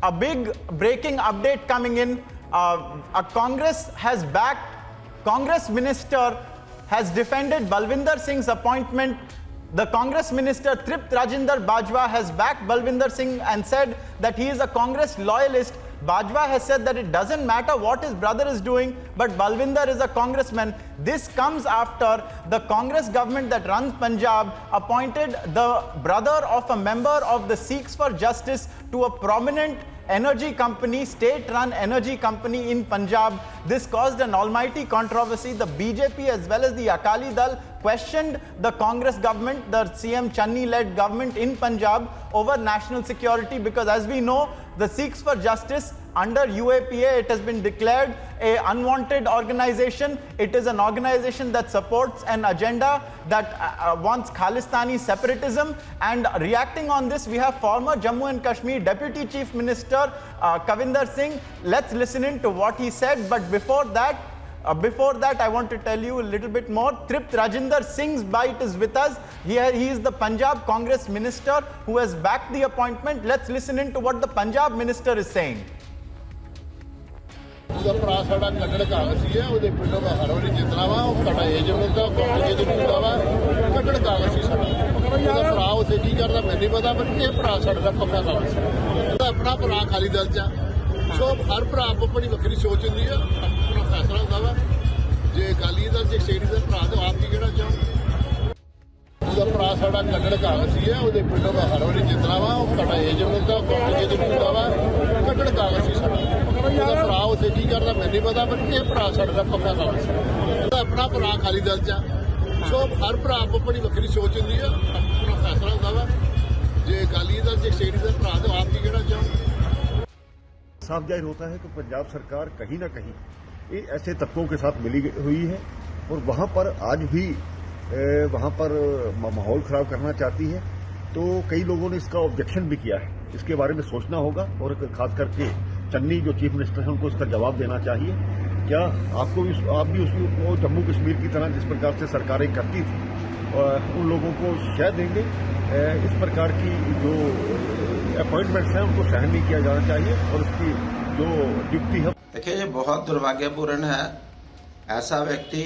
a big breaking update coming in. Congress minister has defended Balwinder Singh's appointment. The Congress minister Tript Rajinder Bajwa has backed Balwinder Singh and said that he is a Congress loyalist. Bajwa has said that it doesn't matter what his brother is doing, but Balwinder is a congressman. This comes after the Congress government that runs Punjab appointed the brother of a member of the Sikhs for Justice to a prominent energy company, state-run energy company in Punjab. This caused an almighty controversy. The BJP as well as the Akali Dal questioned the Congress government, the CM Channi-led government in Punjab over national security, because as we know, the Sikhs for Justice under UAPA, it has been declared an unwanted organization. It is an organization that supports an agenda that wants Khalistani separatism. And reacting on this, we have former Jammu and Kashmir Deputy Chief Minister Kavinder Singh. Let's listen in to what he said. But before that, I want to tell you a little bit more. Tript Rajinder Singh's bite is with us. He is the Punjab Congress minister who has backed the appointment. Let's listen in to what the Punjab minister is saying. ਉਹਦਾ ਭਰਾ ਸਾਡਾ ਕੱਢਣ ਕਾਂਗਰਸੀ ਹੈ, ਉਹਦੇ ਪਿੰਡੋਂ ਦਾ ਹਰ ਵਾਰੀ ਜਿੱਤਣਾ ਵਾ, ਉਹ ਸਾਡਾ ਏਜੰਟ ਦਾ ਕਾਂਗਰਸ ਏਜੰਟ ਹੁੰਦਾ ਵਾ, ਕੱਢਣ ਕਾਂਗਰਸੀ ਸਾਡਾ ਉਹਦਾ ਭਰਾ ਉੱਥੇ ਕੀ ਕਰਦਾ ਮੈਨੂੰ ਨਹੀਂ ਪਤਾ, ਪਰ ਇਹ ਭਰਾ ਸਾਡਾ ਦਾ ਪੱਕਾ ਕਾਂਗਰਸ ਉਹਦਾ ਆਪਣਾ ਭਰਾ ਅਕਾਲੀ ਦਲ 'ਚ ਸੋ ਹਰ ਭਰਾ ਆਪਣੀ ਵੱਖਰੀ ਸੋਚ ਹੁੰਦੀ ਆ, ਆਪਣਾ ਫੈਸਲਾ ਹੁੰਦਾ ਵਾ। ਜੇ ਅਕਾਲੀ ਦਲ 'ਚ ਸਟੇਟ ਦਾ ਭਰਾ ਤਾਂ ਆਪ ਕੀ ਕਹਿਣਾ ਚਾਹੋ। ਉਹਦਾ ਭਰਾ ਸਾਡਾ ਕੱਢਣ ਕਾਂਗਰਸੀ ਹੈ, ਉਹਦੇ ਪਿੰਡੋਂ ਦਾ ਹਰ ਵਾਰੀ ਜਿੱਤਣਾ ਵਾ, ਉਹ ਸਾਡਾ ਏਜੰਟ ਦਾ ਕਾਂਗਰਸ ਏਜੰਟ ਹੁੰਦਾ ਵਾ, ਕੱਢਣ ਕਾਂਗਰਸੀ ਸਾਡਾ ਉਹਦਾ ਭਰਾ ਉੱਥੇ ਕੀ ਕਰਦਾ ਮੈਨੂੰ ਨਹੀਂ ਪਤਾ, ਪਰ ਇਹ ਭਰਾ ਸਾਡਾ ਦਾ ਪੱਕਾ ਕਾਂਗਰਸ ਉਹਦਾ ਆਪਣਾ ਭਰਾ ਅਕਾਲੀ ਦਲ 'ਚ ਸੋ ਹਰ ਭਰਾ ਆਪਣੀ ਵੱਖਰੀ ਸੋਚ ਹੁੰਦੀ ਆ, ਆਪਣਾ ਫੈਸਲਾ ਹੁੰਦਾ ਵਾ। ਜੇ ਅਕਾਲੀ ਦਲ 'ਚ ਸਟੇਟ ਦਾ भरा तो आप की कहना चाहो? साफ जाहिर होता है कि पंजाब सरकार कहीं ना कहीं ऐसे तत्वों के साथ मिली हुई है और वहां पर आज भी वहां पर माहौल खराब करना चाहती है। तो कई लोगों ने इसका ऑब्जेक्शन भी किया है, इसके बारे में सोचना होगा और खास करके चन्नी जो चीफ मिनिस्टर हैं उनको इसका जवाब देना चाहिए। क्या आप भी उसको जम्मू कश्मीर की तरह जिस प्रकार से सरकारें करती थी उन लोगों को शय देंगे? इस प्रकार की जो अपॉइंटमेंट्स हैं उनको सहन नहीं किया जाना चाहिए और उसकी जो ड्यूटी है। देखिए, ये बहुत दुर्भाग्यपूर्ण है। ऐसा व्यक्ति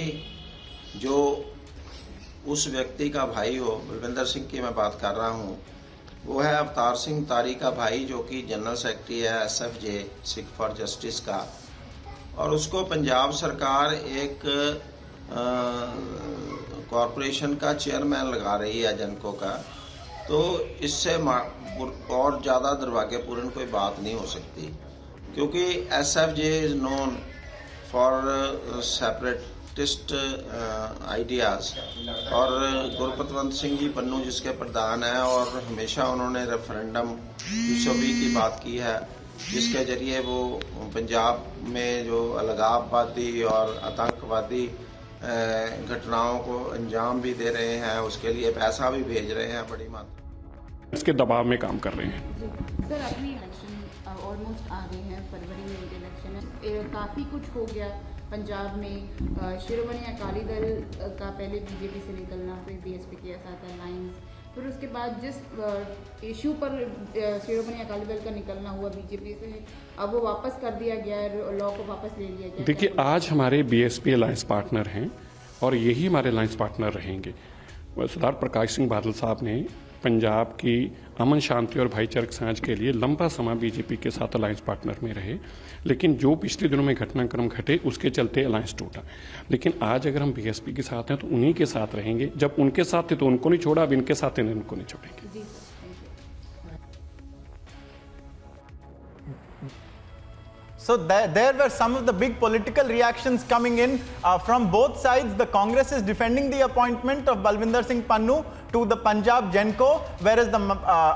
जो उस व्यक्ति का भाई हो, बलविंदर सिंह की मैं बात कर रहा हूँ, वो है अवतार सिंह तारी का भाई जो कि जनरल सेक्रेटरी है SFJ सिख फॉर जस्टिस का, और उसको पंजाब सरकार एक कॉरपोरेशन का चेयरमैन लगा रही है जनको का। तो इससे और ज़्यादा दुर्भाग्यपूर्ण कोई बात नहीं हो सकती, क्योंकि SFJ is known for separatist ideas. और गुरपतवंत सिंह जी पन्नू जिसके प्रधान हैं, और हमेशा उन्होंने रेफरेंडम 220 की बात की है, जिसके जरिए वो पंजाब में जो अलगाववादी और आतंकवादी घटनाओं को अंजाम भी दे रहे हैं, उसके लिए पैसा भी भेज रहे हैं बड़ी मात्रा, इसके दबाव में काम कर रहे हैं। सर, अपनी इलेक्शन ऑलमोस्ट आ गई है, फरवरी में इलेक्शन है, काफ़ी कुछ हो गया पंजाब में। शिरोमणि अकाली दल का पहले बीजेपी से निकलना, फिर BSP के साथ अलायंस, फिर उसके बाद जिस इशू पर शिरोमणि अकाली दल का निकलना हुआ बीजेपी से, अब वो वापस कर दिया गया है, लॉ को वापस ले लिया गया। देखिए, आज हमारे BSP अलायंस पार्टनर हैं और यही हमारे अलायंस पार्टनर रहेंगे। सरदार प्रकाश सिंह बादल साहब ने पंजाब की अमन शांति और भाईचारक समाज के लिए लंबा समय बीजेपी के साथ अलायंस पार्टनर में रहे, लेकिन जो पिछले दिनों में घटनाक्रम घटे उसके चलते अलायंस टूटा। लेकिन आज अगर हम BSP के साथ हैं तो उन्हीं के साथ रहेंगे। जब उनके साथ थे तो उनको नहीं छोड़ा, अब इनके साथ हैं इनको नहीं छोड़ेंगे। So there were some of the big political reactions coming in from both sides. The Congress is defending the appointment of Balwinder Singh Pannu to the Punjab Genco, whereas the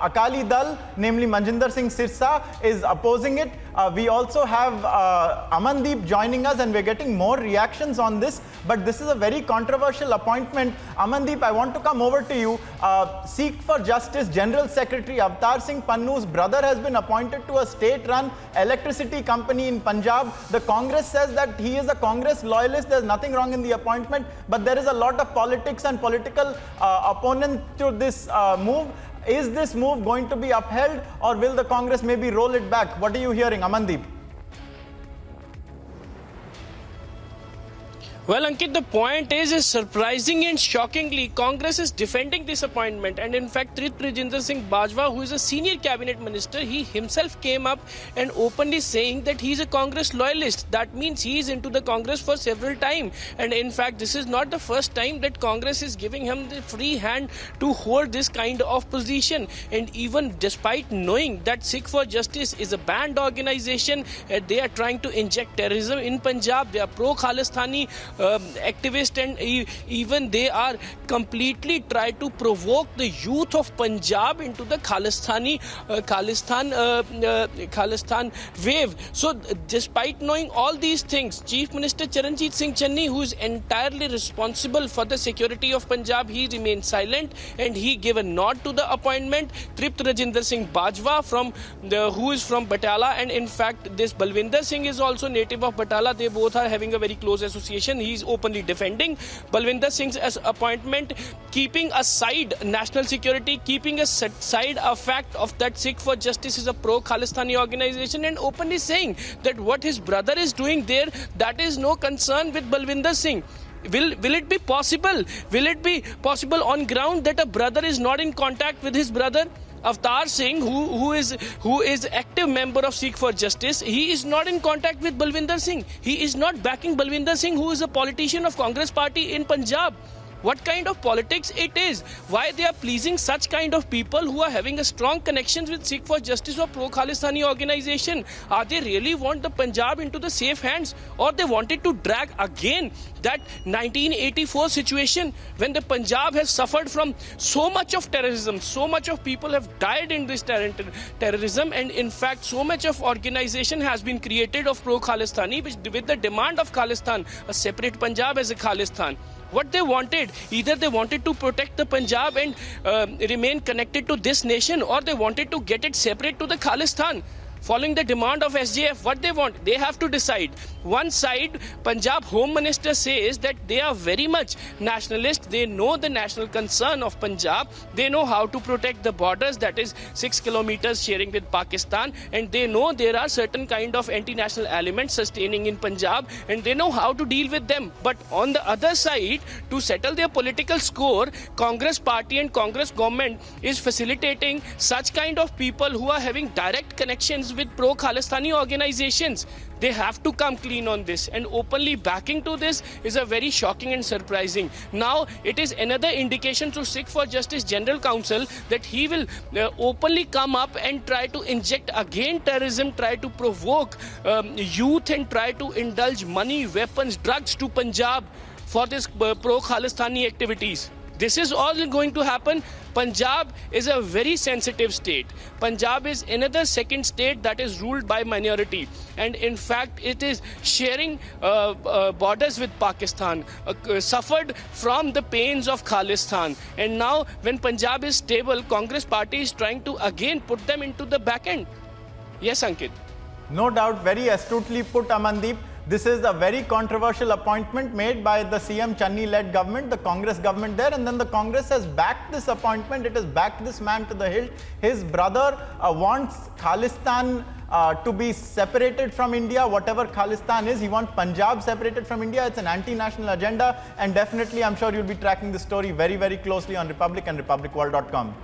Akali Dal, namely Manjinder Singh Sirsa, is opposing it. We also have Amandeep joining us, and we're getting more reactions on this. But this is a very controversial appointment. Amandeep, I want to come over to you. Sikh for Justice General Secretary Avtar Singh Pannu's brother has been appointed to a state-run electricity company in Punjab. The Congress says that he is a Congress loyalist. There's nothing wrong in the appointment, but there is a lot of politics and political opponent to this move. Is this move going to be upheld, or will the Congress maybe roll it back? What are you hearing, Amandeep? Well, Ankit, the point is surprising and shockingly, Congress is defending this appointment. And in fact, Trip Rajinder Singh Bajwa, who is a senior cabinet minister, he himself came up and openly saying that he is a Congress loyalist. That means he is into the Congress for several times. And in fact, this is not the first time that Congress is giving him the free hand to hold this kind of position. And even despite knowing that Sikh for Justice is a banned organization, they are trying to inject terrorism in Punjab. They are pro-Khalistani activists, and even they are completely try to provoke the youth of Punjab into the Khalistan wave. So despite knowing all these things, Chief Minister Charanjit Singh Channi, who is entirely responsible for the security of Punjab, he remained silent and he gave a nod to the appointment. Trip Rajinder Singh Bajwa, who is from Batala, and in fact this Balwinder Singh is also native of Batala. They both are having a very close association. He is openly defending Balwinder Singh's appointment, keeping aside national security, keeping aside a fact of that Sikh for Justice is a pro-Khalistani organization, and openly saying that what his brother is doing there, that is no concern with Balwinder Singh. Will it be possible? Will it be possible on ground that a brother is not in contact with his brother? Avtar Singh, who is active member of Sikh for Justice, he is not in contact with Balwinder Singh. He is not backing Balwinder Singh, who is a politician of Congress party in Punjab. What kind of politics it is? Why they are pleasing such kind of people who are having a strong connections with Sikh for Justice or pro-Khalistani organization? Are they really want the Punjab into the safe hands, or they wanted to drag again that 1984 situation when the Punjab has suffered from so much of terrorism, so much of people have died in this terrorism, and in fact so much of organization has been created of pro-Khalistani with the demand of Khalistan, a separate Punjab as a Khalistan. What they wanted, either they wanted to protect the Punjab and remain connected to this nation, or they wanted to get it separate to the Khalistan. Following the demand of SJF, what they want, they have to decide. One side, Punjab Home Minister says that they are very much nationalist. They know the national concern of Punjab. They know how to protect the borders, that is 6 kilometers sharing with Pakistan. And they know there are certain kind of anti-national elements sustaining in Punjab, and they know how to deal with them. But on the other side, to settle their political score, Congress party and Congress government is facilitating such kind of people who are having direct connections with pro-Khalistani organizations. They have to come clean on this, and openly backing to this is a very shocking and surprising. Now it is another indication to Sikh for Justice General Council that he will openly come up and try to inject again terrorism, try to provoke youth, and try to indulge money, weapons, drugs to Punjab for this pro-Khalistani activities. This is all going to happen. Punjab is a very sensitive state. Punjab is another second state that is ruled by minority. And in fact, it is sharing borders with Pakistan, suffered from the pains of Khalistan. And now when Punjab is stable, Congress party is trying to again put them into the back end. Yes, Ankit. No doubt, very astutely put, Amandeep. This is a very controversial appointment made by the CM Channi-led government, the Congress government there, and then the Congress has backed this appointment. It has backed this man to the hilt. His brother wants Khalistan to be separated from India, whatever Khalistan is. He wants Punjab separated from India. It's an anti-national agenda, and definitely I'm sure you'll be tracking the story very, very closely on Republic and republicworld.com.